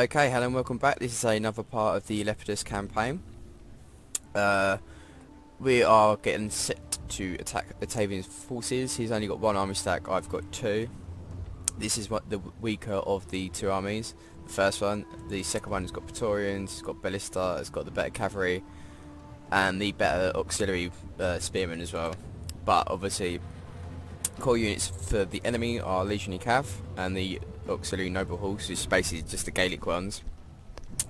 Okay, hello and welcome back. This is another part of the Lepidus campaign. We are getting set to attack Octavian's forces. He's only got one army stack, I've got two. This is what the weaker of the two armies. The first one, the second one has got Praetorians, it's got Ballista, it's got the better cavalry, and the better auxiliary spearmen as well. But obviously, core units for the enemy are Legionary Cav and the auxiliary noble horse, which is basically just the Gaelic ones,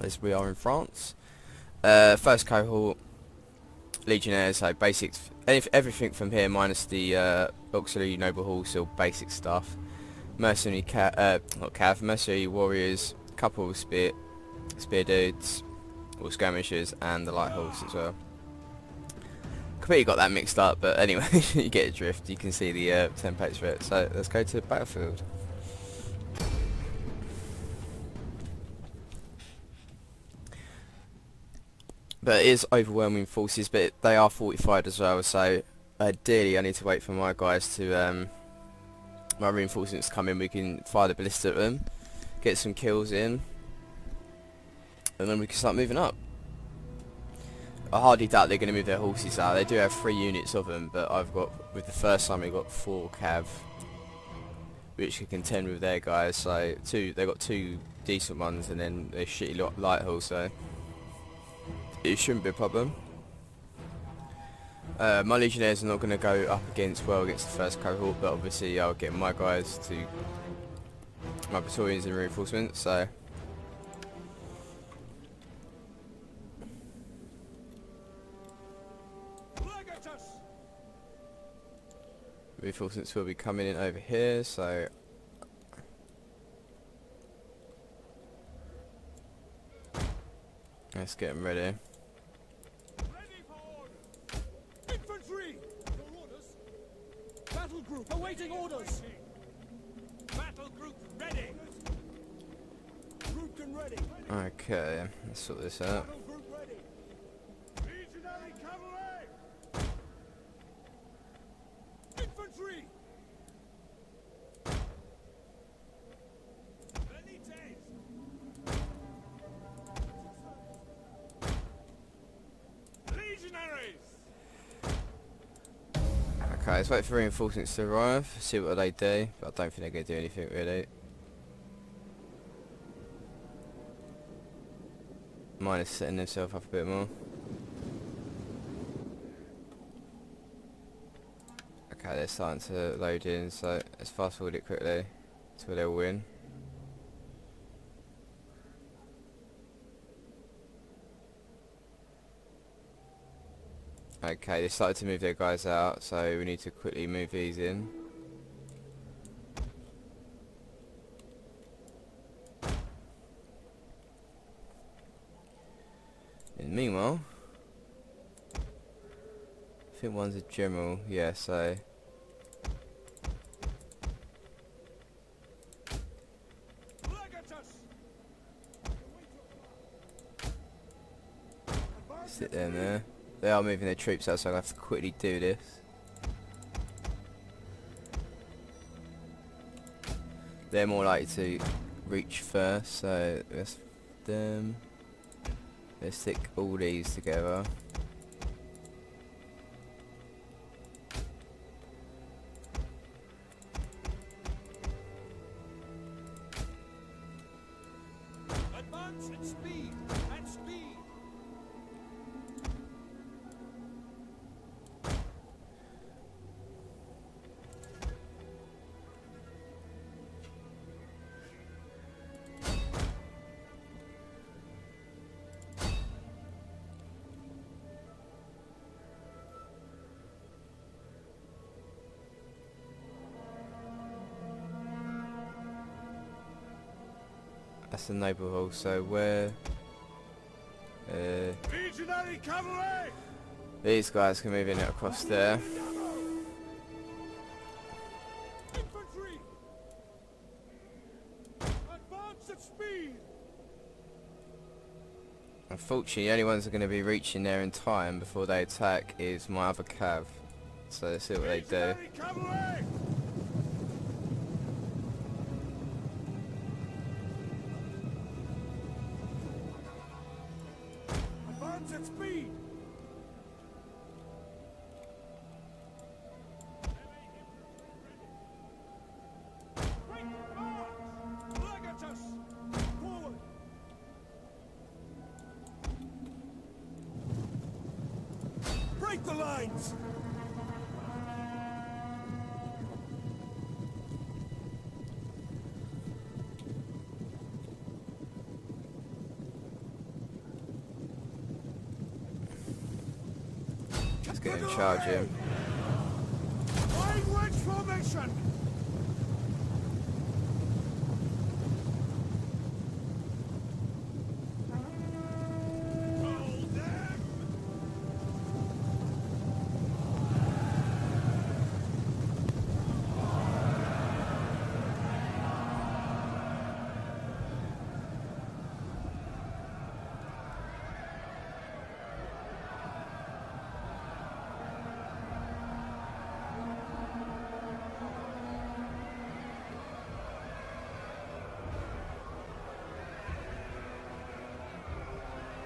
as we are in France. First cohort, Legionnaires, so basics, everything from here minus the auxiliary noble horse, or basic stuff. Mercenary not cav, mercenary warriors, couple of spear dudes, or skirmishers, and the light horse as well. Completely got that mixed up, but anyway, you get a drift. You can see the templates for it. So let's go to the battlefield. But it is overwhelming forces, but they are fortified as well, so ideally I need to wait for my guys to, my reinforcements to come in. We can fire the ballista at them, get some kills in, and then we can start moving up. I hardly doubt they're going to move their horses out. They do have 3 units of them, but I've got, with the first time we've got 4 cav, which can contend with their guys, so they've got 2 decent ones, and then a shitty light horse, so it shouldn't be a problem. My legionnaires are not going to go up against the first cohort, but obviously I'll get my guys to my Praetorians and reinforcements, so reinforcements will be coming in over here, so let's get them ready. Battle group awaiting orders. Battle group ready. Group can ready. Okay, let's sort this out. Battle group ready. Legionary cavalry. Infantry. Legionaries. Okay, let's wait for reinforcements to arrive, see what they do, but I don't think they're going to do anything really. Mine is setting themselves up a bit more. Okay, they're starting to load in, so let's fast forward it quickly until they'll win. Okay, they started to move their guys out, so we need to quickly move these in. And meanwhile, I think one's a general, yeah, so sit them there. They are moving their troops out, so I have to quickly do this. They're more likely to reach first, so let's stick all these together. Advance at speed. At speed. That's the noble hall, so where Legionary cavalry. these guys can move in across there. Infantry. Advance at speed. Unfortunately, the only ones that are going to be reaching there in time before they attack is my other cav. So let's see what they do. Legionary cavalry. Break the lines! Let's get in charge here. Wide wedge formation! Hold them!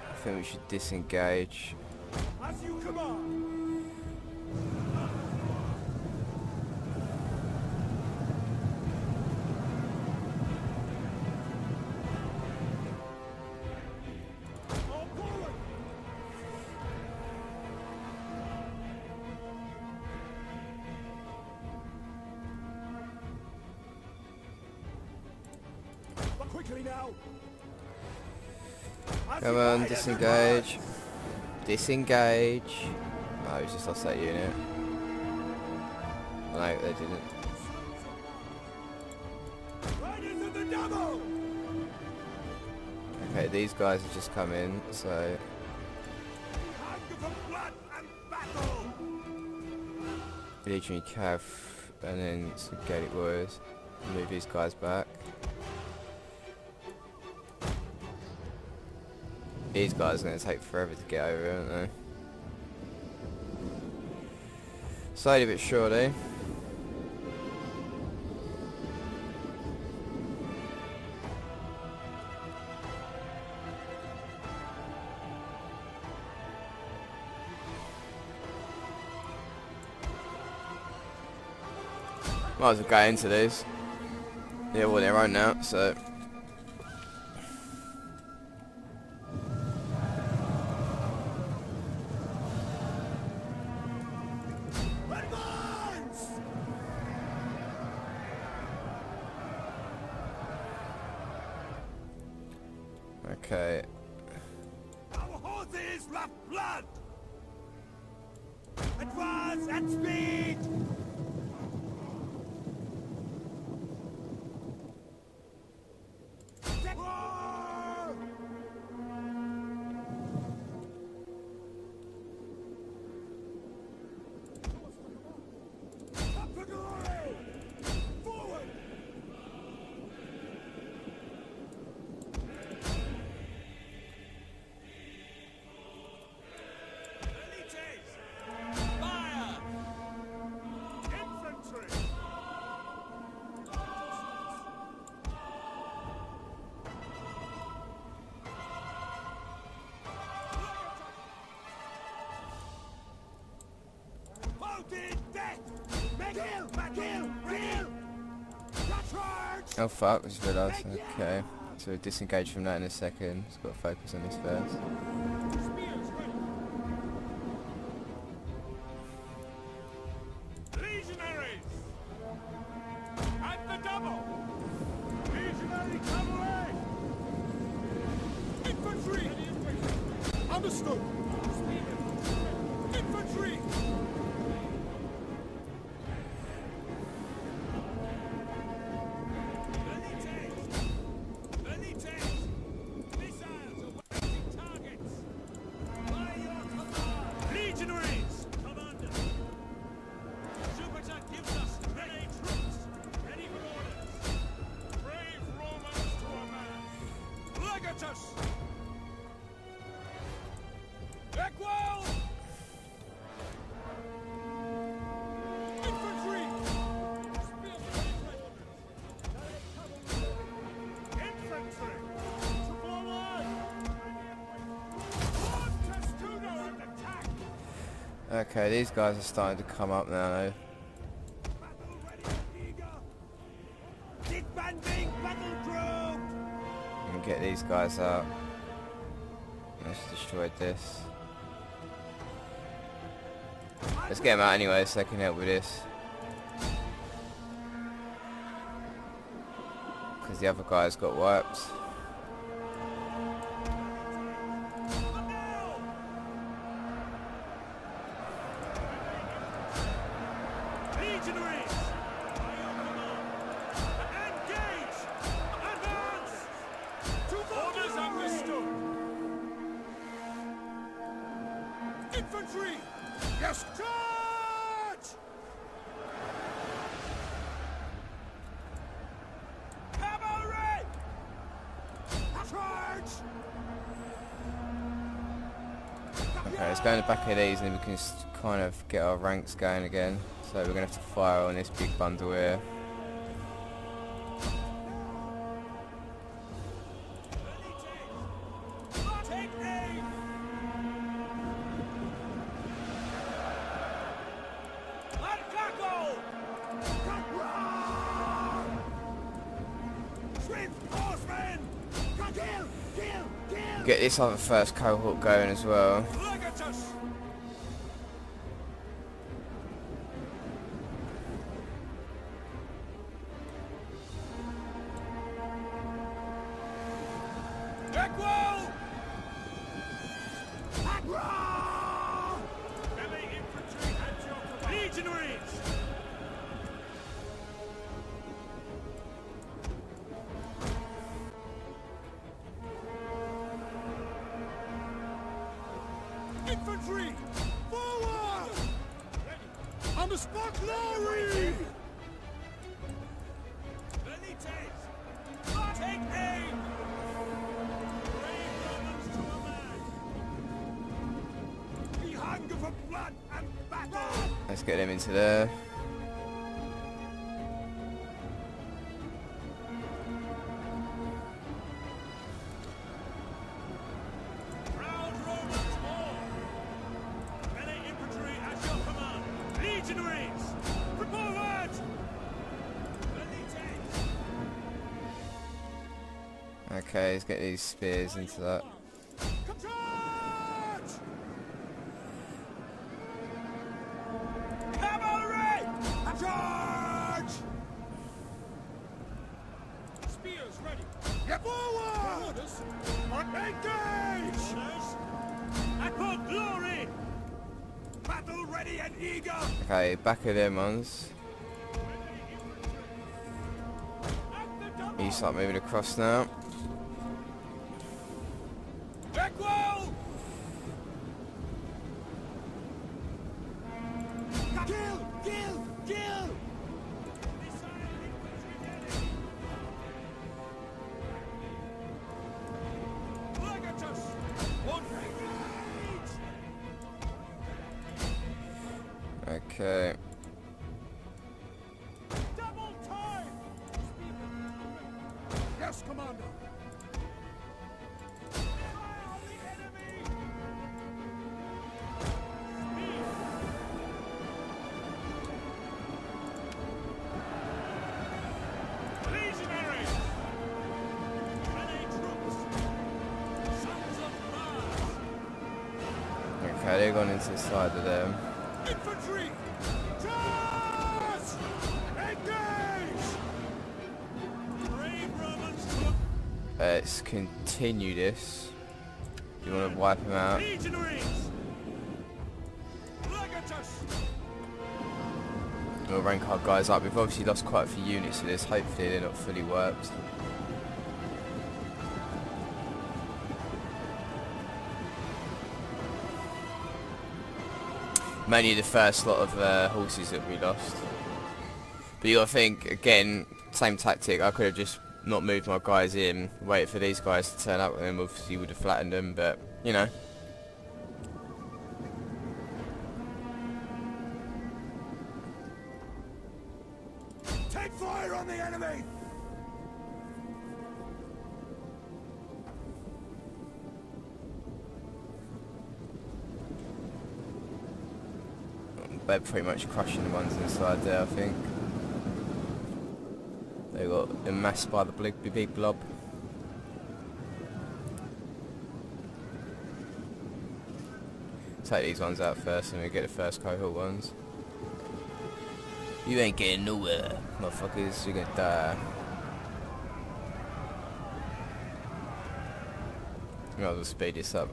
I think we should disengage. As you command! All forward! But quickly now! As Come you on, ride, disengage. Disengage. Oh, he's just lost that unit. No, they didn't. Riders of the double! Okay, these guys have just come in, so Hunger for blood and battle! Legionary Cav and then some Gaelic Warriors. Move these guys back. These guys are going to take forever to get over, aren't they? Slowly but surely. Might as well go into these. They're all their own now, so. Advance! Okay. Our horses love blood! Advance at speed! Roar! Up for glory! Forward! Elites! Fire! Infantry! Bolted death! Kill! Kill! Kill! Charge! Oh fuck, I just realised. Okay. So we'll disengage from that in a second. Just got to focus on this first. Spears ready! Legionaries! At the double! Legionary cavalry! Infantry! Understood! Infantry! Elites! Missiles awaiting targets! By your command! Legionaries! Commander! Jupiter gives us ready troops! Ready for orders! Brave Romans to a man! Legatus! Equal! Infantry! Infantry! To forward! Launch Testudo and attack! Okay, these guys are starting to come up now though. Battle ready and eager! Disbanding battle group! And get these guys out. Let's destroy this. Let's get them out anyway so they can help with this. Because the other guy's got wiped. Legionaries! Engage! Advance! To orders understood! Infantry! Yes! Charge! Cavalry! Charge! Okay, let's go in the back of these and then we can kind of get our ranks going again. So we're going to have to fire on this big bundle here. Take aim! Attack! Swift horsemen! Kill! Kill! Kill! Get this other first cohort going as well. Legatus! Equal! Melee infantry at your command. Legionaries! Infantry! Forward! On the spot, glory! Velites! Take aim! Brave Romans to a man! We hunger for blood and battle! Let's get them into there. Proud Romans all! Melee infantry at your command! Legionaries! Forward! Velites! Okay, let's get these spears into that. Charge! Cavalry! Charge! Spears ready. Yep. Forward! Orders. Engage! Orders. At for glory! Battle ready and eager! Okay, back of them ones. At the double! You start moving across now. Equal! Kill! Kill! Kill! Legatus! Okay. Double time! Yes, Commander! Fire on the enemy! Speed! Legionaries! Many troops! Sons of Mars! Okay, they've gone into the side of them. Infantry! Charge! Engage! Brave Romans to Let's continue this. You want to wipe them out? Legionaries! Legatus! We'll rank our guys up. We've obviously lost quite a few units to this. Hopefully they're not fully worked. Mainly the first lot of horses that we lost. But you gotta think, again, same tactic. I could have just not moved my guys in, waited for these guys to turn up, and then obviously would have flattened them, but, you know. Take fire on the enemy! They're pretty much crushing the ones inside there, I think. They got amassed by the big blob. Take these ones out first and we get the first cohort ones. You ain't getting nowhere, motherfuckers. You're gonna die. Might as well speed this up.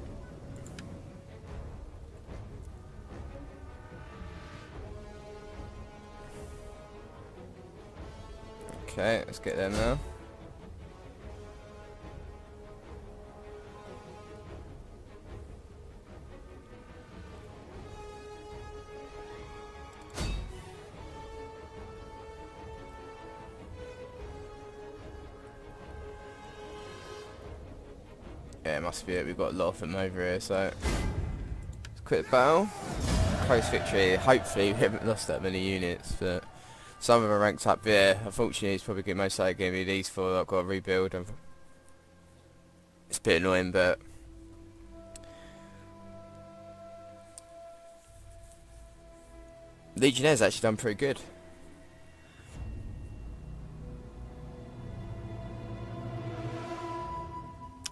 Okay, let's get them now. Yeah, it must be it. We've got a lot of them over here, so let's quit the battle. Close victory. Hopefully we haven't lost that many units, but some of them are ranked up there. Unfortunately, it's probably most likely going to be these four that I've got to rebuild. It's a bit annoying, but Legionnaire's actually done pretty good.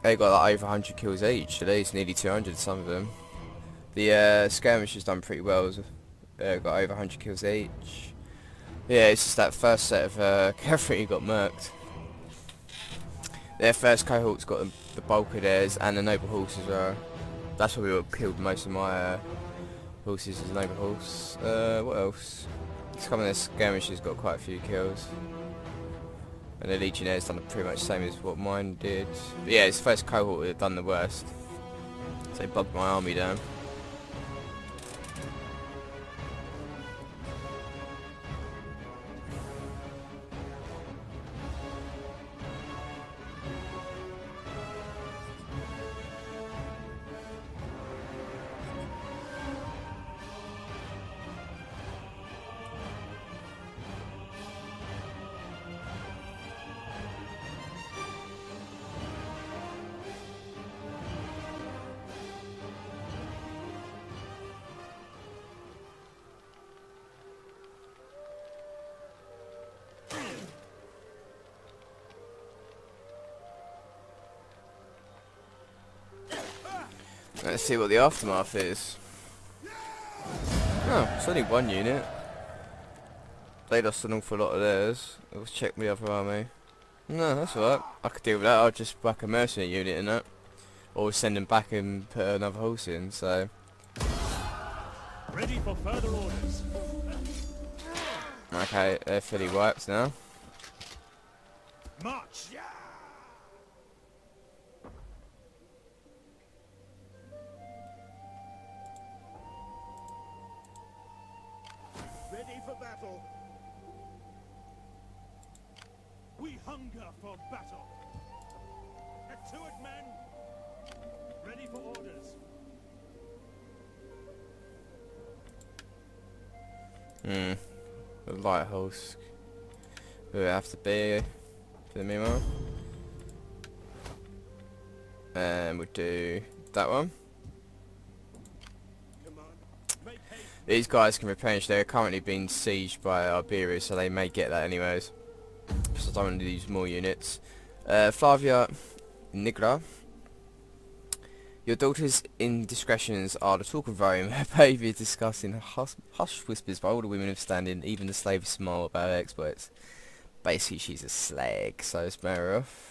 They got like over 100 kills each, at least nearly 200 some of them. The skirmishers done pretty well, got over 100 kills each. Yeah, it's just that first set of cavalry got murked. Their first cohort's got the bulk of theirs, and the noble horses are. That's where we were killed most of my horses as noble horse. What else? Some of their skirmishers got quite a few kills. And the Legionnaire's done pretty much the same as what mine did. But yeah, his first cohort had done the worst. So they bogged my army down. Let's see what the aftermath is. Oh, it's only one unit. They lost an awful lot of theirs. Let's check the other army. No, that's alright. I could deal with that. I'll just whack a mercenary unit in that. Or send them back and put another horse in, so. Ready for further orders. Okay, they're fully wiped now. March. Ready for battle. We hunger for battle. Get to it, men. Ready for orders. The light horse. Who it have to be for the meanwhile. And we'll do that one. These guys can replenish. They're currently being sieged by Iberia, so they may get that anyways. So I don't want to use more units. Flavia Nigra. Your daughter's indiscretions are the talk of Rome. Her behaviour is discussed in hushed whispers by all the women of standing. Even the slaves smile about her exploits. Basically, she's a slag, so it's better off.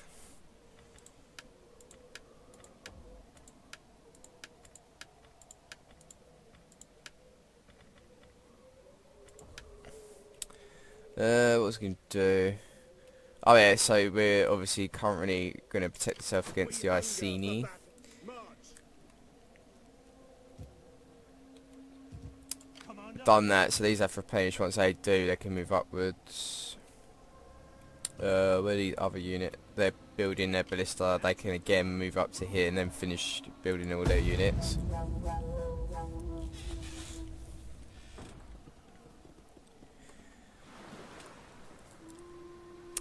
What was I going to do? Oh yeah, so we're obviously currently going to protect ourselves against the Iceni. Done that, so these have to replenish. Once they do, they can move upwards. Where the other unit? They're building their ballista. They can again move up to here and then finish building all their units.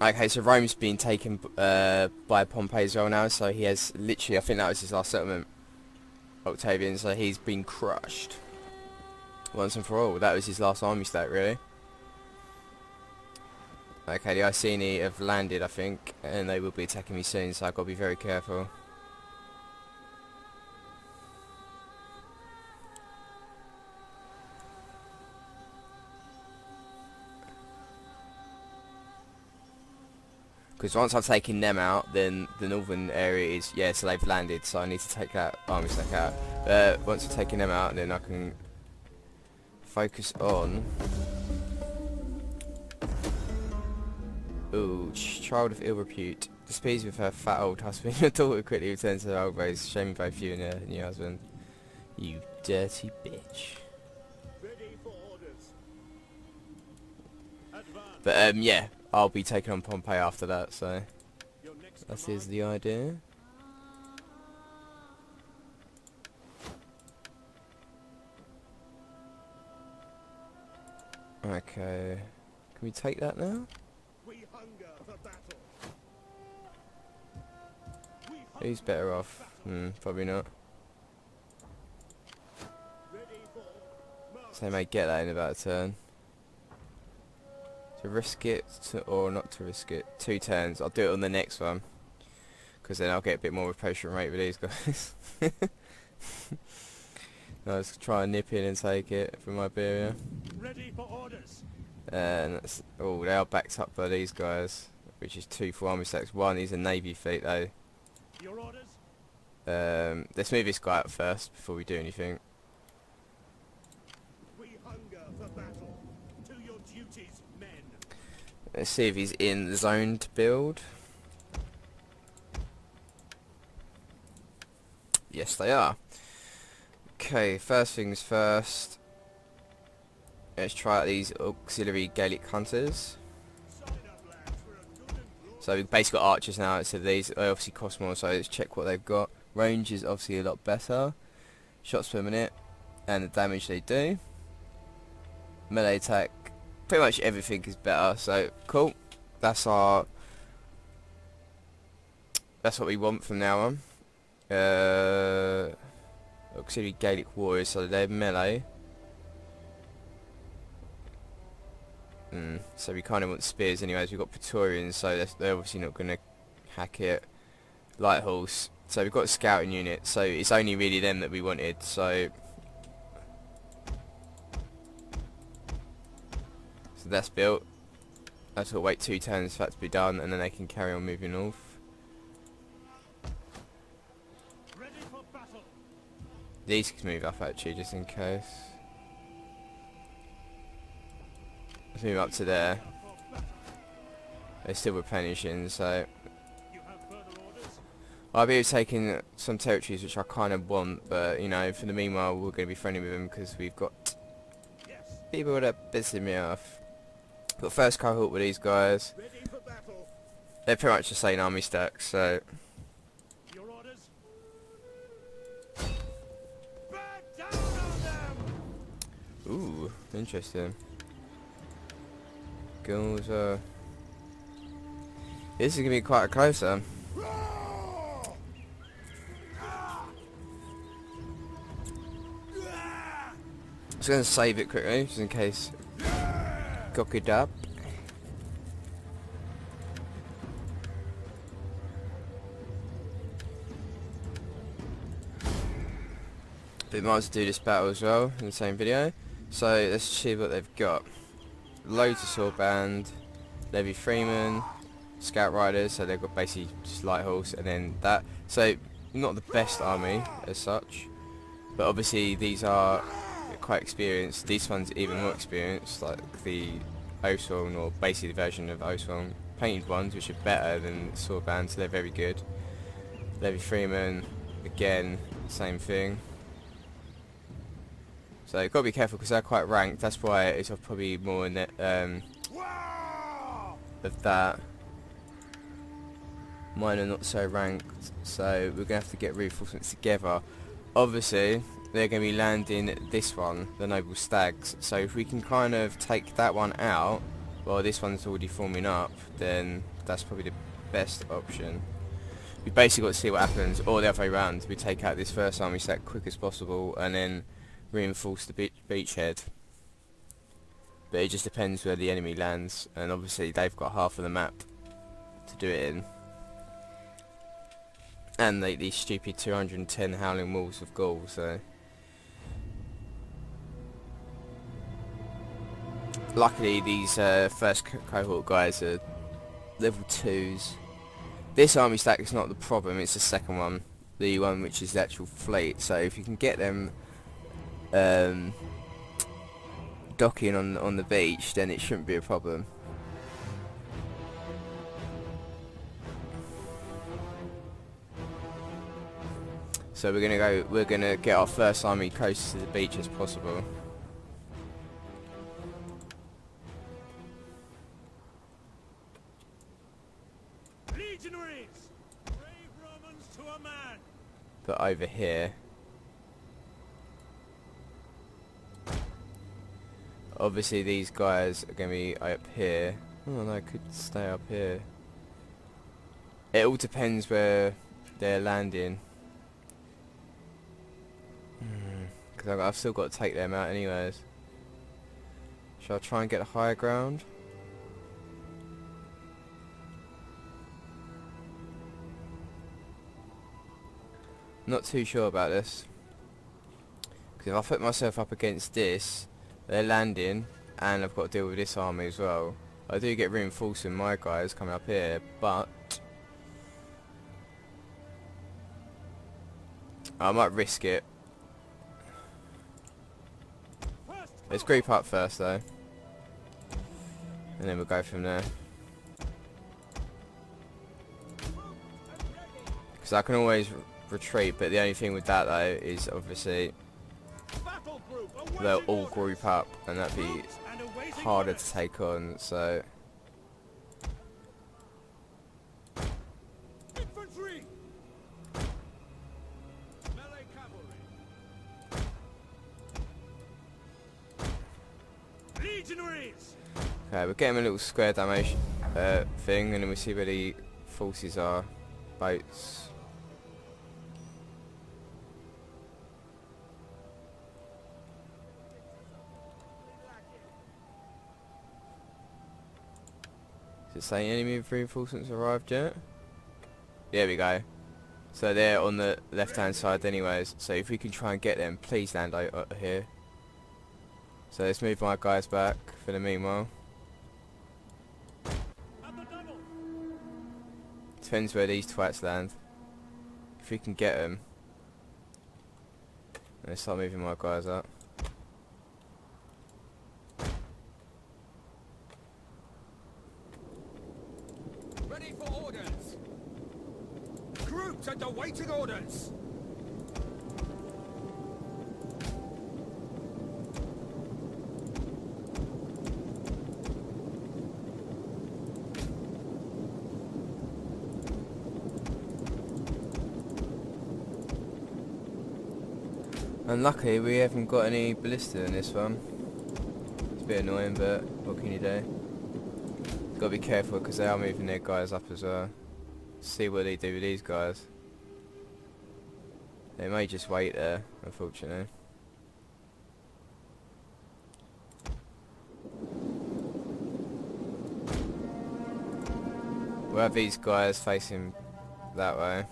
Okay, so Rome's been taken by Pompey as well now, so he has literally, I think that was his last settlement, Octavian, so he's been crushed once and for all. That was his last army stack, really. Okay, the Iceni have landed, I think, and they will be attacking me soon, so I've got to be very careful. Because once I've taken them out, then the northern area is, yeah, so they've landed, so I need to take that army stack out. Once I've taken them out, then I can focus on... Ooh, child of ill repute. Displeased with her fat old husband, your daughter quickly returns to her old ways, shaming both you and her new husband. You dirty bitch. Ready for orders. Advance. But yeah, I'll be taking on Pompey after that, so Your next that command. is the idea. Okay, can we take that now? We hunger for battle. We Who's better off? Probably not. ready for march. So they may get that in about a turn. To risk it, or not to risk it. 2 turns. I'll do it on the next one. Because then I'll get a bit more replenishment rate with these guys. Let's try and nip in and take it from Iberia. Ready for orders. And that's, oh, they are backed up by these guys. Which is 2 for army stacks. 1 is a navy fleet though. Your orders. Let's move this guy up first before we do anything. We hunger for battle. To your duties, men. Let's see if he's in the zone to build. Yes, they are. Okay, first things first. Let's try out these auxiliary Gaelic hunters. Sign up, lads, for a good and glorious. So we've basically got archers now instead of these. They obviously cost more, so let's check what they've got. Range is obviously a lot better. Shots per minute, and the damage they do. Melee attack, pretty much everything is better. So cool. That's what we want from now on. Auxiliary Gaelic warriors, so they're melee. So we kind of want spears anyways. We've got Praetorians, so they're obviously not going to hack it. Light horse. So we've got a scouting unit, so it's only really them that we wanted. So that's built. That's got to wait 2 turns for that to be done, and then they can carry on moving north. Ready for battle. These can move up actually, just in case. Let's move up to there. For battle. They're still replenishing, so You have further orders. I'll be taking some territories which I kind of want, but you know, for the meanwhile we're going to be friendly with them because we've got Yes. people that are pissing me off. Got first cohort with these guys. Ready for battle. They're pretty much the same army stack, so Your orders. Back down on them. ooh, interesting. Goes, this is gonna be quite a close one. I'm just gonna save it quickly, just in case. Cock it up. But we might as well do this battle as well in the same video. So let's see what they've got. Loads of sword band, Levy Freeman, Scout Riders, so they've got basically just light horse, and then that. So not the best army as such, but obviously these are quite experienced. These ones even more experienced, like the Oswald, or basically the version of Oswald painted ones, which are better than sword band, so they're very good. Levy Freeman, again, same thing. So you've got to be careful because they're quite ranked. That's why it's probably more in that of that. Mine are not so ranked, so we're gonna have to get reinforcements together. Obviously, they're gonna be landing this one, the Noble Stags. So if we can kind of take that one out, while this one's already forming up, then that's probably the best option. We basically got to see what happens, or the other way around. We take out this first army stack quick as possible, and then reinforce the beachhead. But it just depends where the enemy lands, and obviously they've got half of the map to do it in. And these stupid 210 howling wolves of Gaul, so luckily these first cohort guys are level 2s. This army stack is not the problem, it's the second one. The one which is the actual fleet. So if you can get them docking on the beach, then it shouldn't be a problem. So we're gonna get our first army close to the beach as possible. Legionaries, brave Romans to a man. But over here, obviously these guys are gonna be up here. Oh no, I could stay up here. It all depends where they're landing. Because I've still got to take them out anyways. Shall I try and get a higher ground? Not too sure about this. Because if I put myself up against this, they're landing, and I've got to deal with this army as well. I do get reinforcing my guys coming up here, but I might risk it. Let's group up first though, and then we'll go from there. Because I can always retreat, but the only thing with that though is obviously they'll all group up, and that'd be harder to take on. So Infantry. Melee cavalry. Legionaries. okay, we'll get him a little square damage thing, and then we'll see where the forces are. Boats. Does it say enemy reinforcements arrived yet? There we go. So they're on the left hand side anyways, so if we can try and get them, please land out here. So let's move my guys back for the meanwhile. At the double. Depends where these twats land. If we can get them, let's start moving my guys up. Ready for orders. Groups and awaiting orders. And luckily we haven't got any ballista in this one. It's a bit annoying, but what can you do? Gotta be careful because they are moving their guys up as well. See what they do with these guys. They may just wait there, unfortunately. We'll have these guys facing that way.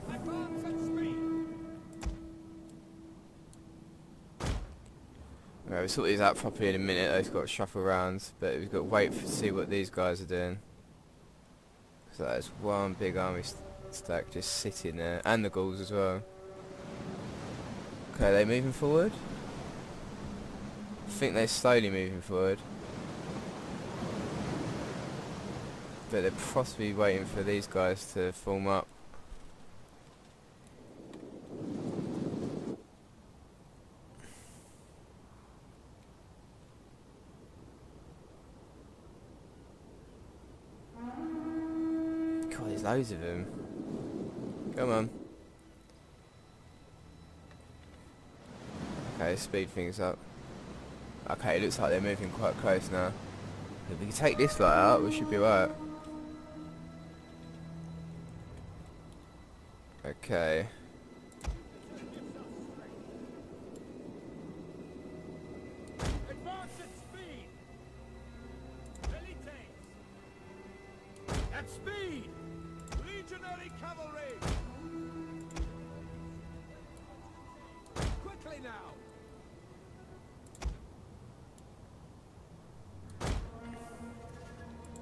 Advance at speed. Right, we'll sort these out properly in a minute. They've got to shuffle around, but we've got to wait to see what these guys are doing. So that's one big army stack just sitting there, and the Gauls as well. Okay, they're moving forward. I think they're slowly moving forward, but they're possibly waiting for these guys to form up. God, there's loads of them. Come on. Okay, speed things up. Okay, it looks like they're moving quite close now. If we can take this lot out, we should be right. Okay. Advance at speed. Velites. At speed. Legionary cavalry! Quickly now!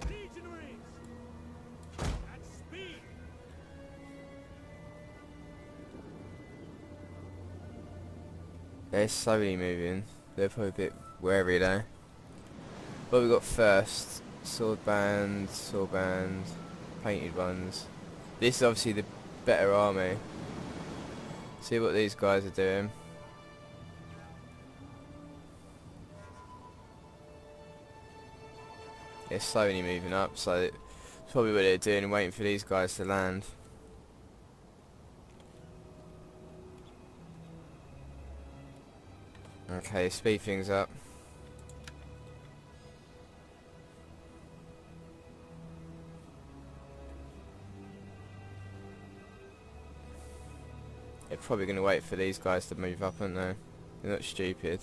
Legionaries! At speed! They're slowly moving. They're probably a bit wary though. What we got first? Sword band, painted ones. This is obviously the better army. See what these guys are doing. They're slowly moving up, so it's probably what they're doing, waiting for these guys to land. Okay, speed things up. They're probably going to wait for these guys to move up, aren't they? They're not stupid.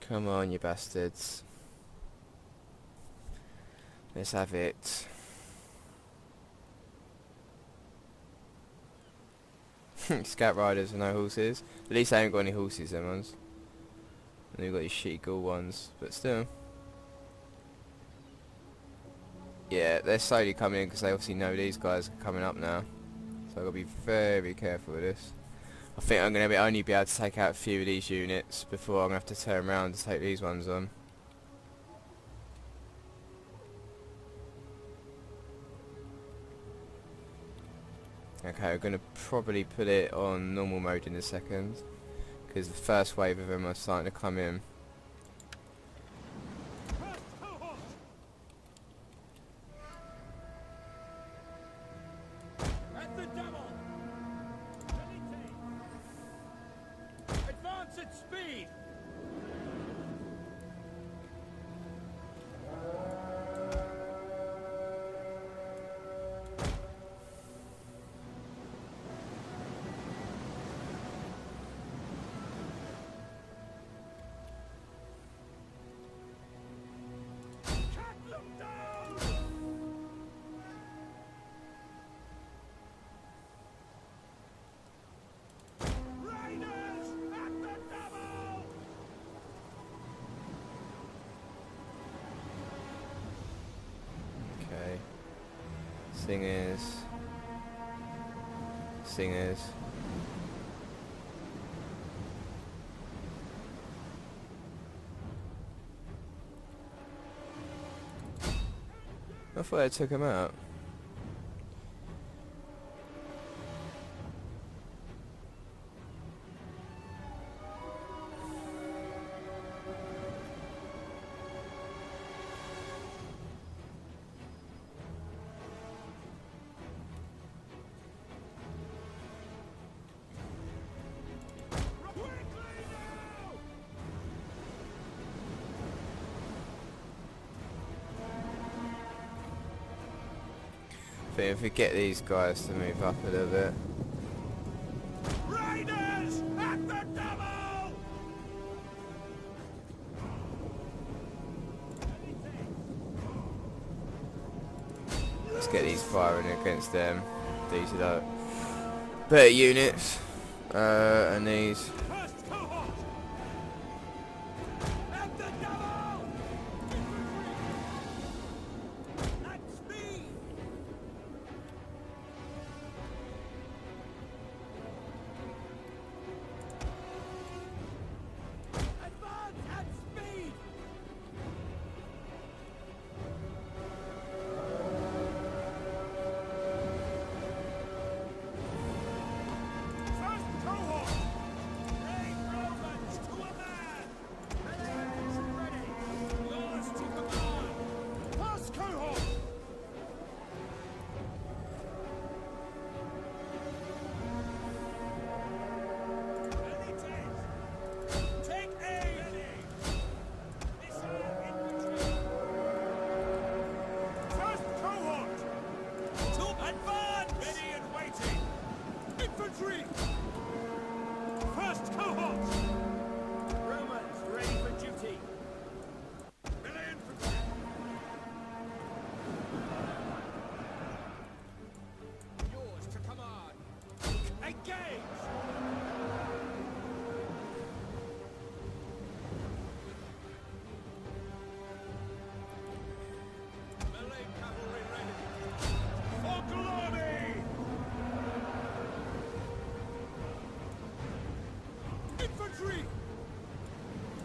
Come on, you bastards. Let's have it. Scout riders with no horses. At least they haven't got any horses, them ones. And they've got these shitty ghoul ones, but still. Yeah, they're slowly coming in because they obviously know these guys are coming up now. So I've got to be very careful with this. I think I'm going to only be able to take out a few of these units before I'm going to have to turn around to take these ones on. Okay, we're going to probably put it on normal mode in a second, because the first wave of them are starting to come in. First cohort! At the double! Ready, take! Advance at speed! Singers. I thought I took him out. But if we get these guys to move up a little bit. Raiders at the double! Let's get these firing against them. These are the better units. And these. First cohort! At the double! At speed! Advance at speed! First cohort! Infantry!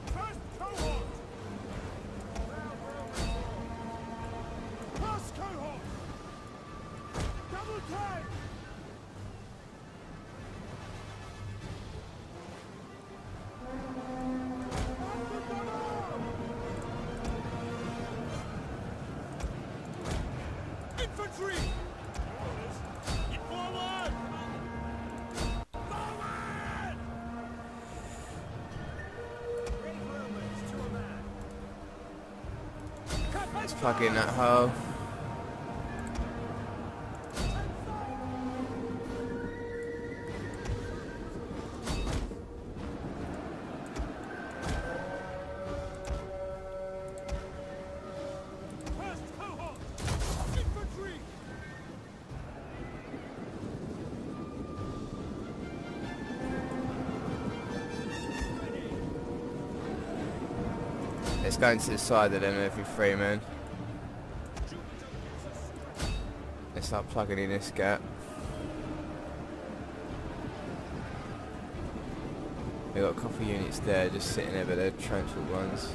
First cohort! First cohort! Double time! Infantry! Get forward! Forward! Brave Romans to a man. Let's plug in that hole. First cohort! Infantry! Let's go into the side of them every 3 men. Let's start plugging in this gap. We've got a couple of units there just sitting there, but they're transport ones.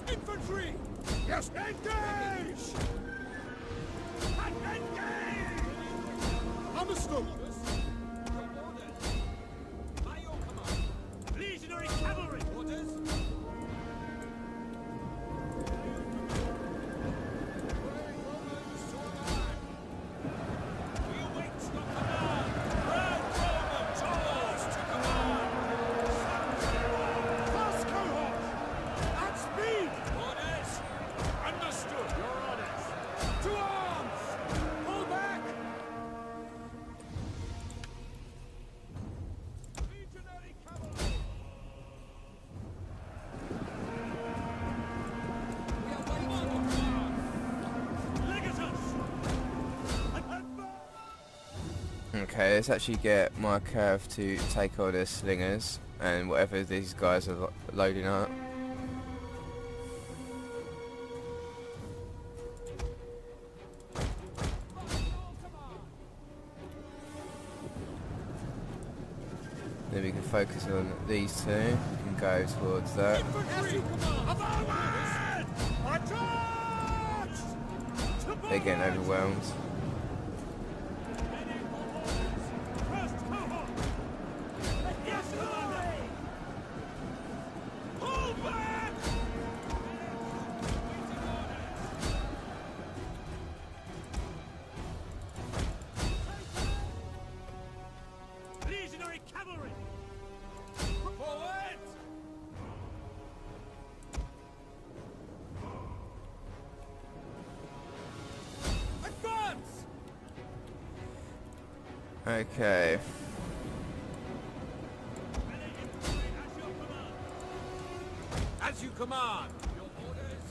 Infantry! Yes, engage! Engage! Understood! By your command. Legionary cavalry! Orders! We await your command! Round Roman towers to command! First cohort! At speed! Orders! Understood! Your orders! To arms! Pull back! Legionary cavalry! We await your command! Legatus! Okay, let's actually get my curve to take all their slingers and whatever these guys are loading up. Then we can focus on these two and go towards that. Infantry! Forward! Charge! They're getting overwhelmed. First cohort! Yes, Commander! Pull back! Legionary cavalry! Forward! Advance! Okay. As you command! Your orders!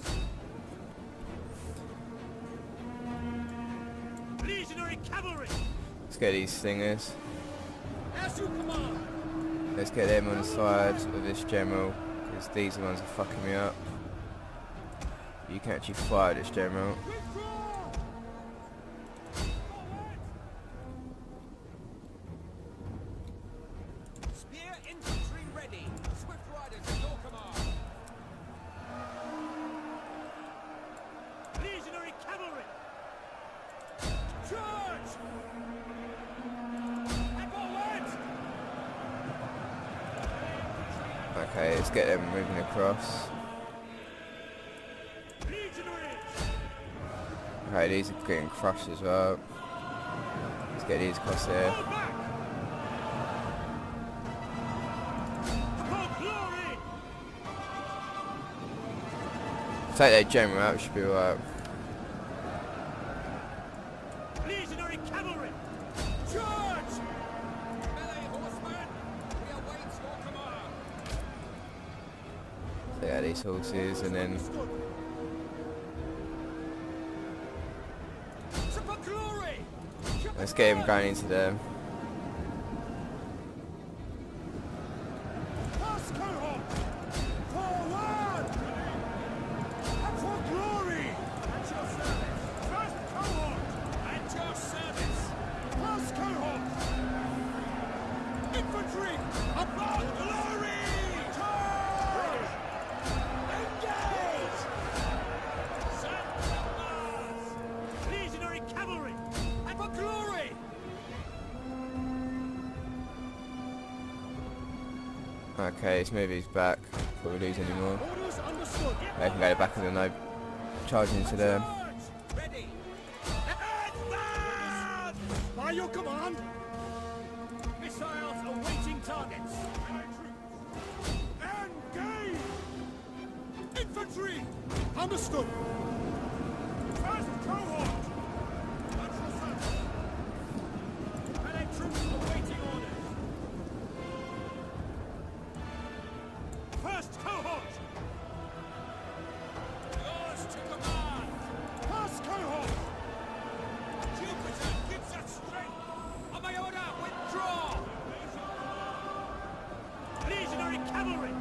Legionary cavalry! Let's get these slingers. As you command! Let's get them on the side of this general, because these are the ones that are fucking me up. You can actually fire this general. Withdraw! Forward! Spear infantry ready! Swift riders at your command! Legionary cavalry! Charge! And forward! Okay, let's get them moving across. Legionaries! Okay, these are getting crushed as well. Let's get these across there. Fall back! For glory! Take that general out, should be alright. Legionary cavalry! Charge! Melee horsemen! We await your command! Take out these horses and then For glory! let's get him going into them. First cohort! Forward! And for glory! At your service! Infantry! Upon glory! Charge! Engage! Legionary cavalry! And for glory! Okay, let's move his back before we lose any more. Orders understood. They can go back and then no charging into them. Ready! Advance! By your command! Missiles awaiting targets! Engage! Infantry! Understood! First cohort! Allied troops awaiting orders! First cohort! Yours to command! First cohort! Jupiter gives us strength! On my order, withdraw! Legionary cavalry!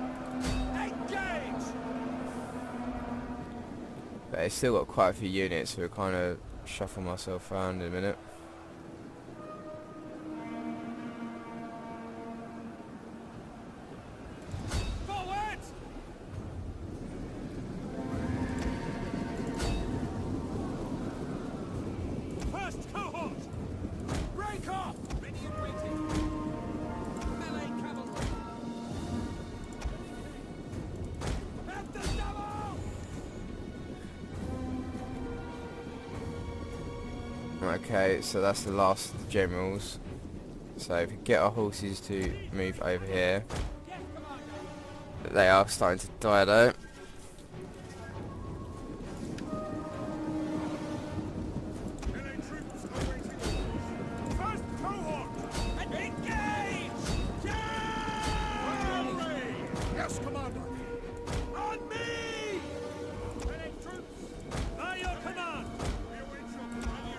Engage! But it's still got quite a few units, so we'll kind of shuffle myself around in a minute. Forward! First cohort! Break off! Ready and waiting! Melee cavalry! At the double! Okay, so that's the last of the generals. So if we get our horses to move over here. Yes, Commander! They are starting to die though. Melee troops awaiting orders! First cohort! Engage! Cavalry! Yes, Commander! On me! Melee troops! By your command! We await your command.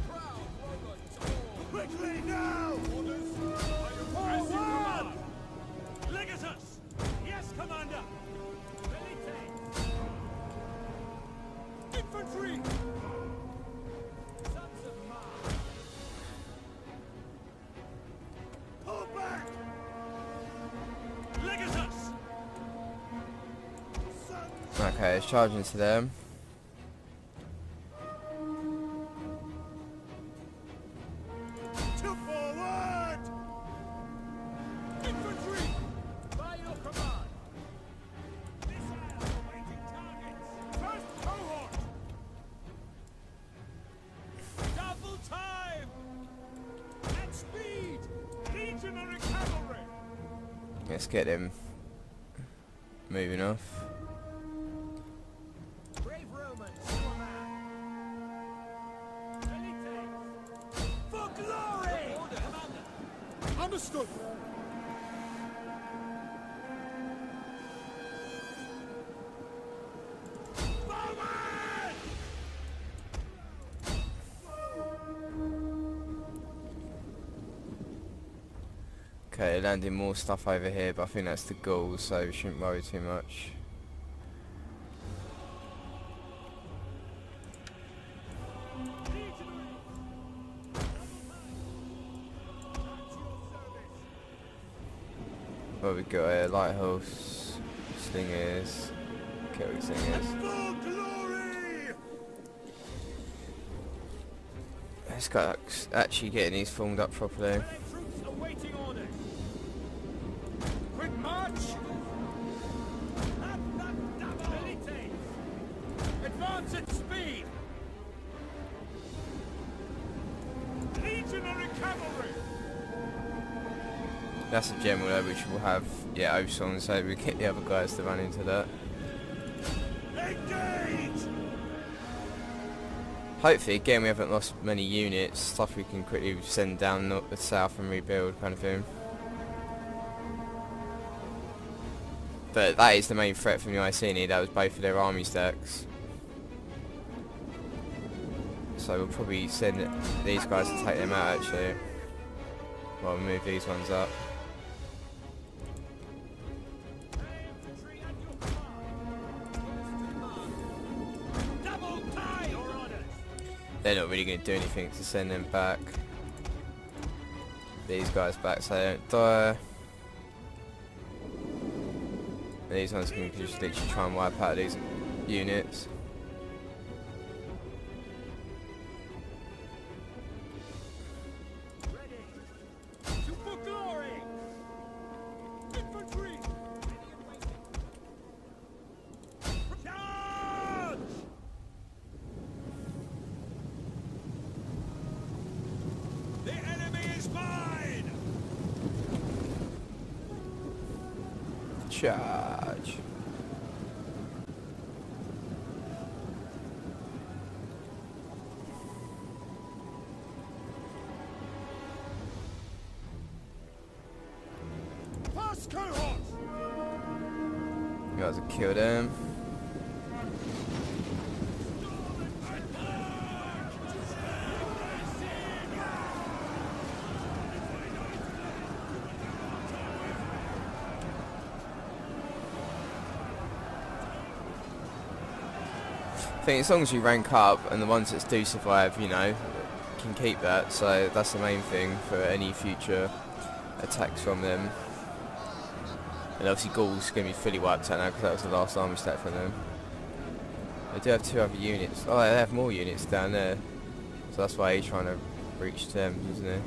Proud Romans all! Quickly now! Orders! Forward! Legatus! Yes, Commander! Milite! Infantry! Sons of Mars! Pull back! Legatus! Sons Okay, it's charging to them. to forward! Infantry! By your command! Missiles awaiting targets! First cohort! Double time! At speed! Legionary cavalry! Let's get him moving off. Brave Romans, to a man! Milite! For glory! Order, Commander! Understood! Forward! Okay, landing more stuff over here, but I think that's the goal, so we shouldn't worry too much. Legionary! At your service! Well, we've got a lighthouse, slingers, Celtic slingers. For glory! Let's go actually getting these formed up properly. Allied troops awaiting orders. Quick march! At the double! Milite! Advance at speed! Legionary cavalry! That's a general though, which will have, yeah, Oson, so we get the other guys to run into that. Engage! Hopefully, again, we haven't lost many units, stuff we can quickly send down the south and rebuild kind of thing. But that is the main threat from the Iceni, that was both of their army stacks. So we'll probably send these guys to take them out actually. Well, we'll move these ones up. Infantry at your command! Double time! Your orders! They're not really going to do anything to send them back. these guys back so they don't die. And these ones can just literally try and wipe out these units. Charge. Pass cohort. You guys have killed him. I think as long as you rank up and the ones that do survive, you know, can keep that, so that's the main thing for any future attacks from them. And obviously Gaul's going to be fully wiped out now because that was the last army stat from them. They do have 2 other units. Oh, they have more units down there, so that's why he's trying to reach them, isn't he?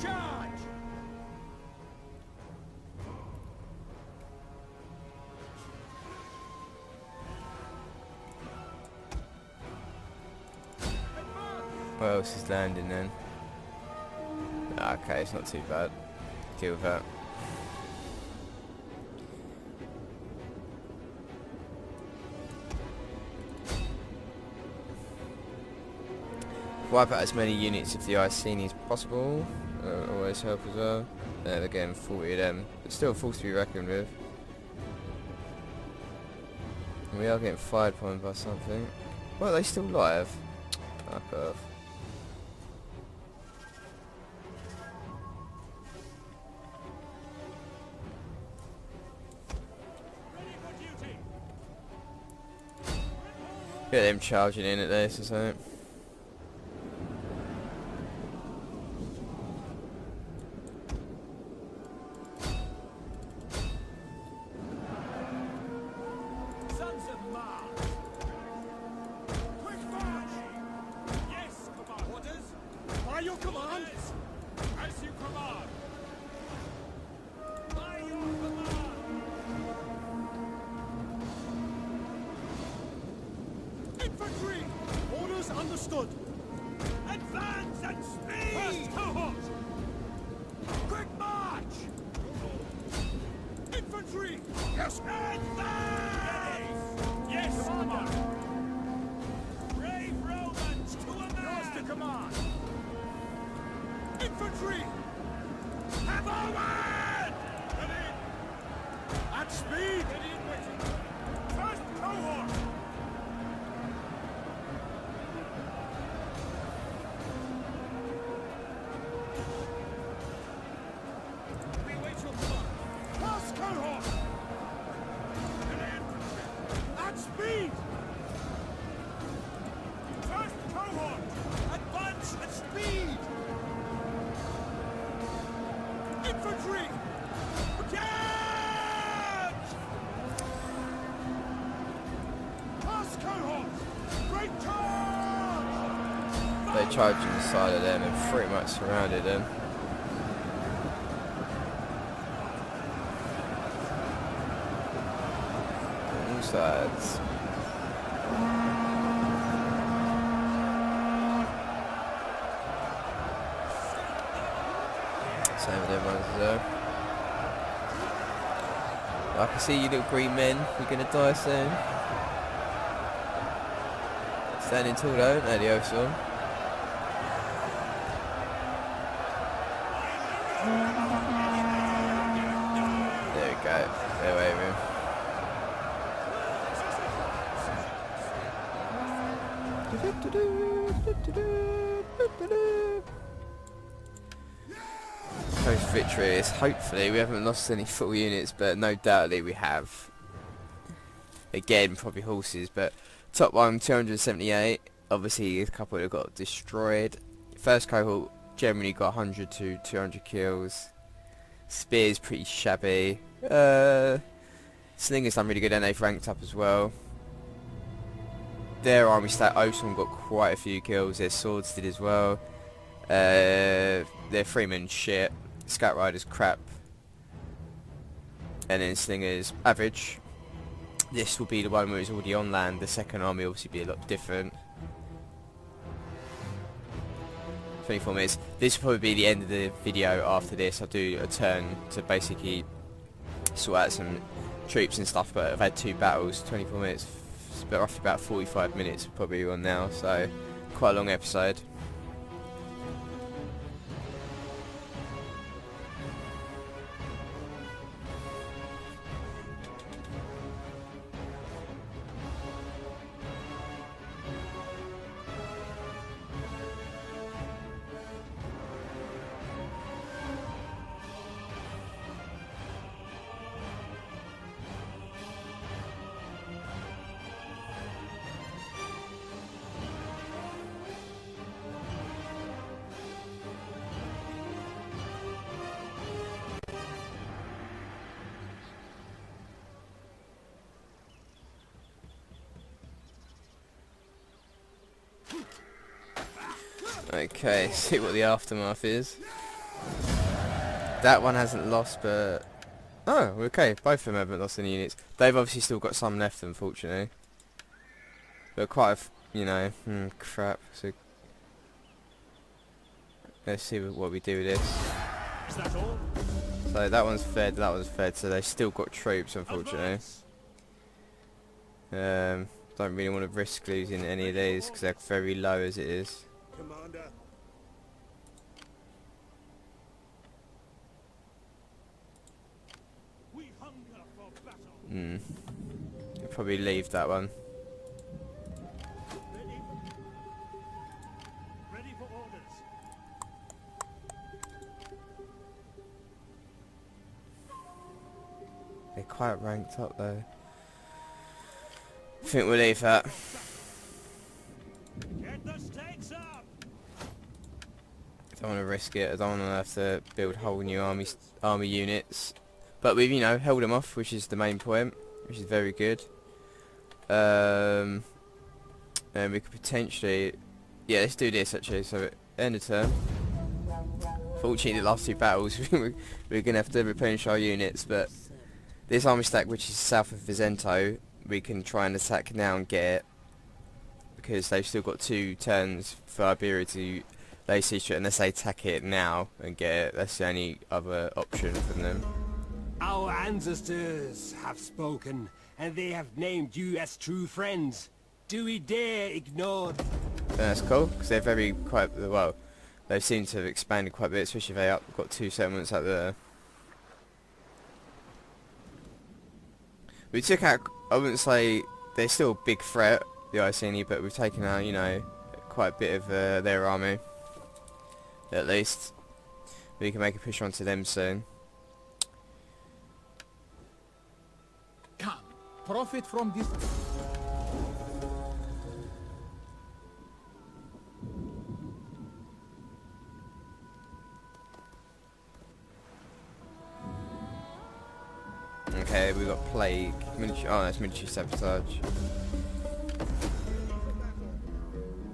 Charge! What else is landing then? Okay, it's not too bad. Deal with that. Wipe out as many units of the Iceni as possible. Always help as well. They're getting 40 of them. But still a force to be reckoned with. And we are getting fired upon by something. Well, are they still live? Fuck off. Get them charging in at this or something. Your command? As you command. By your command. Infantry! Orders understood. Advance and speed! First cohort! Quick march! Infantry! Yes! Advance! Yes, Commander! Brave Romans to a man! Yours to command! Infantry! Forward! Ready! At speed! Ready and waiting! First cohort! We await your command! First cohort! Ready infantry! At speed! First cohort! Advance at speed! Infantry! Charge! First cohort! Great charge! They charged inside of them and pretty much surrounded them. All sides. Same with them ones there. I can see you little green men, you're gonna die soon. Standing tall though, no the oath's on. There we go, they're waving. close to victory. It's hopefully we haven't lost any full units, but no doubtly we have. Again, probably horses, but top one 278. Obviously, a couple that got destroyed. First cohort generally got 100 to 200 kills. Spear's pretty shabby. Slinger's done really good, and they've ranked up as well. Their army stat Ocean got quite a few kills. Their swords did as well. Their freemen shit. Scout riders crap. And then Slingers average. This will be the one where it's already on land. The second army will obviously be a lot different. 24 minutes. This will probably be the end of the video. After this I'll do a turn to basically sort out some troops and stuff, but I've had 2 battles, 24 minutes, roughly about 45 minutes probably on now, so quite a long episode. Okay, see what the aftermath is. That one hasn't lost, but... Oh, okay, both of them haven't lost any units. They've obviously still got some left, unfortunately. But quite you know, crap. So let's see what we do with this. Is that all? So that one's fed, so they've still got troops, unfortunately. Don't really want to risk losing any of these, because they're very low as it is. Commander. We hunger for battle. I'll probably leave that one. Ready? Ready for orders. They're quite ranked up though. I think we'll leave that. Get the stakes up. Don't want to risk it. I don't want to have to build whole new army units. But we've, you know, held them off, which is the main point, which is very good. And we could potentially, yeah, let's do this actually. So end of turn. Fortunately, the last 2 battles we're gonna have to replenish our units, but this army stack, which is south of Vicento, we can try and attack now and get it, because they've still got 2 turns for Iberia to lay siege to it, unless they attack it now and get it. That's the only other option from them. Our ancestors have spoken, and they have named you as true friends. Do we dare ignore them? That's cool, because they're very quite well. They seem to have expanded quite a bit, especially if they got 2 settlements up there. We took out, I wouldn't say they're still a big threat, the Iceni, but we've taken out, you know, quite a bit of their army. At least. We can make a push onto them soon. Come, profit from this. Okay, we got plague. Oh, that's military sabotage.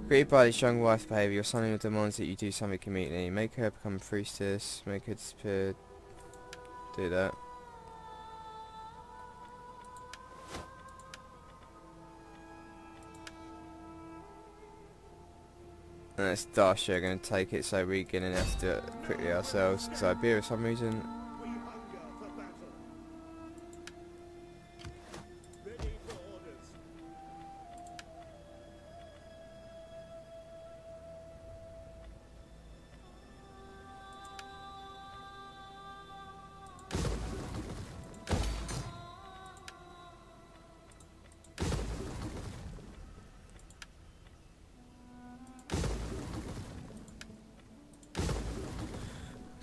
Created by this young wife's behaviour, your son-in-law demands that you do something immediately. Make her become a priestess. Make her disappear. Do that. And that's Dacia are going to take it, so we're going to have to do it quickly ourselves. Because Iberia, for some reason. We hunger for battle. Ready for orders.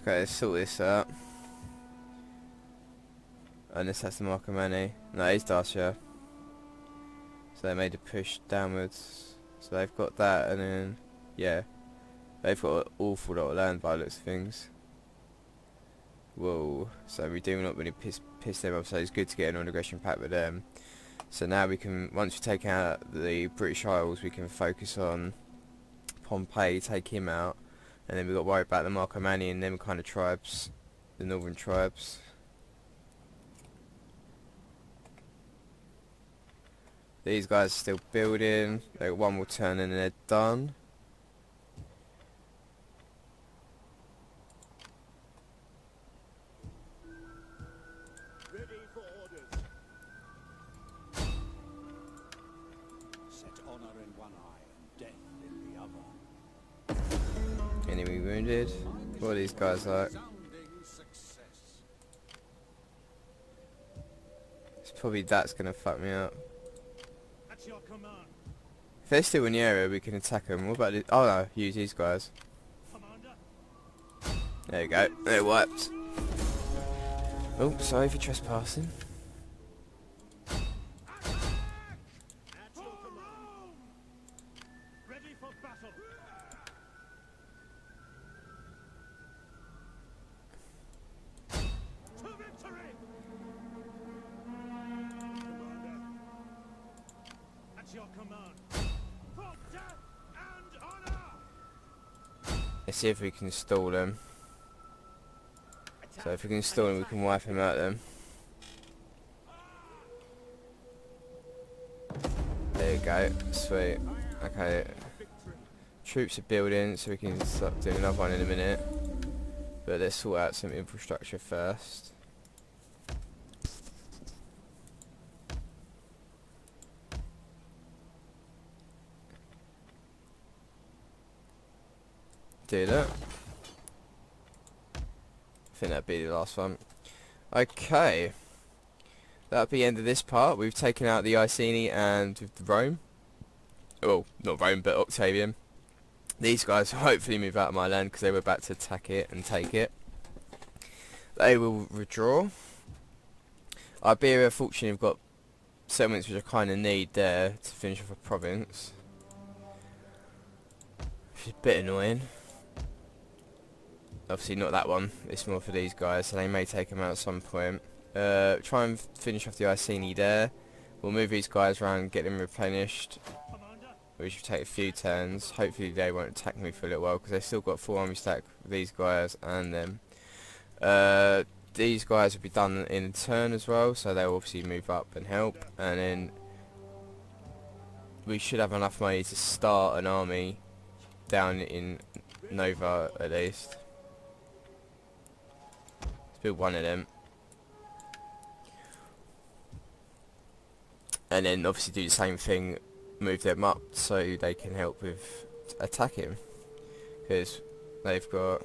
Okay, let's sort this out. Unless that's the mark of money. No, it's Dacia. So they made a push downwards. So they've got that, and then yeah, they've got an awful lot of land by the looks of things. Whoa, so we do not really piss them off, so it's good to get an non-aggression pact with them. So now we can, once we take out the British Isles, we can focus on Pompey, take him out, and then we've got to worry about the Marcomanni and them kind of tribes, the northern tribes. These guys are still building, they got one more turn and then they're done. Ready for orders. Set honor in one eye and death in the other. Enemy wounded. What are these guys like? Resounding success. It's probably that's gonna fuck me up. At your command, If they're still in the area, we can attack them. What about this? Oh no, use these guys. Commander. There you go. They're wiped. Oh, sorry for trespassing. At your command. Ready for battle. To victory. Commander. At your command. For death and honor. Let's see if we can stall them. So if we can stall him, we can wipe him out then. There you go. Sweet. Okay. Troops are building, so we can start doing another one in a minute. But let's sort out some infrastructure first. Do that. I think that'd be the last one. Okay. That'll be the end of this part. We've taken out the Iceni and Rome. Well, not Rome, but Octavian. These guys will hopefully move out of my land because they were about to attack it and take it. They will withdraw. Iberia, fortunately, have got settlements which I kind of need there to finish off a province. Which is a bit annoying. Obviously not that one, it's more for these guys, so they may take them out at some point. Try and finish off the Iceni there. We'll move these guys around, get them replenished, which will take a few turns. Hopefully they won't attack me for a little while, because they've still got full army stack with these guys and them. These guys will be done in a turn as well, so they'll obviously move up and help, and then we should have enough money to start an army down in Nova at least. Build one of them, and then obviously do the same thing, move them up so they can help with attacking, because they've got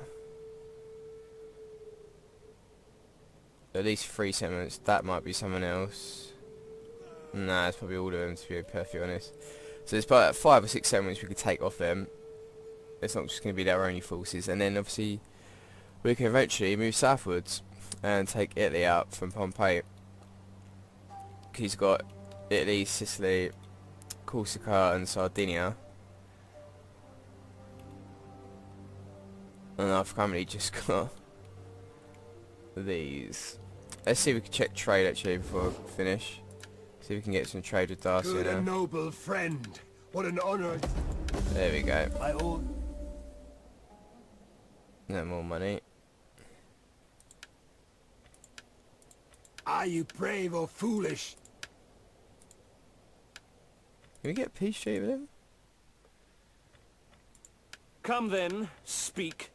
at least 3 settlements. That might be someone else. Nah, it's probably all of them, to be perfectly honest. So there's about 5 or 6 settlements we could take off them. It's not just going to be their only forces, and then obviously we can eventually move southwards and take Italy out from Pompey. He's got Italy, Sicily, Corsica and Sardinia. And I've currently just got these. Let's see if we can check trade actually before I finish. See if we can get some trade with Dacia Good now. and noble friend. What an honor. There we go. I owe... No more money. Are you brave or foolish? Can we get a peace treaty with him? Come then, speak.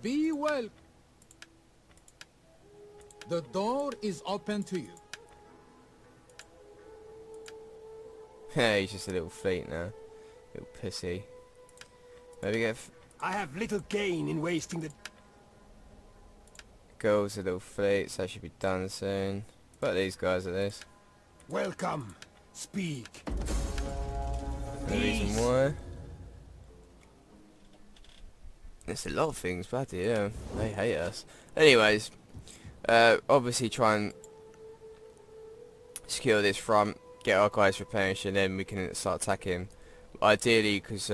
Be well. The door is open to you. Yeah, he's just a little fleet now. Little pussy. Maybe get I have little gain in wasting the... girls a little fleet, so that should be done soon. But these guys are this. Welcome. Speak. The reason why. There's a lot of things, bloody yeah. They hate us. Anyways, obviously try and secure this front, get our guys replenished, and then we can start attacking. Ideally, because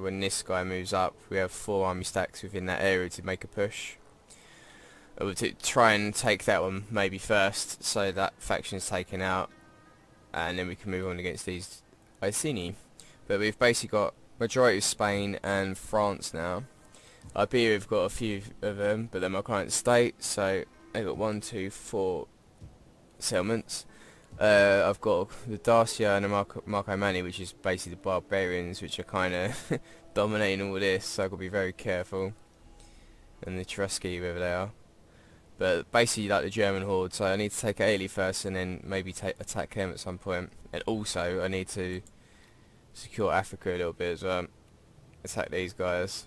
when this guy moves up, we have 4 army stacks within that area to make a push. We'll try and take that one maybe first, so that faction's taken out, and then we can move on against these Iceni. But we've basically got majority of Spain and France now. Iberia, we've got a few of them, but they're my client state, so I've got 1, 2, 4 settlements. I've got the Dacia and the Marco Mani, which is basically the barbarians, which are kind of dominating all this, so I've got to be very careful. And the Cherusci, wherever they are. But basically like the German horde, so I need to take Italy first and then maybe attack them at some point. And also I need to secure Africa a little bit as well. Attack these guys.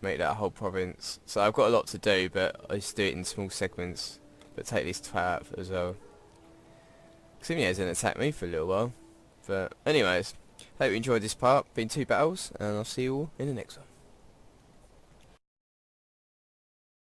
Make that whole province. So I've got a lot to do, but I just do it in small segments. But take this out as well. Iceni hasn't attacked me for a little while. But anyways, hope you enjoyed this part. Been 2 battles, and I'll see you all in the next one.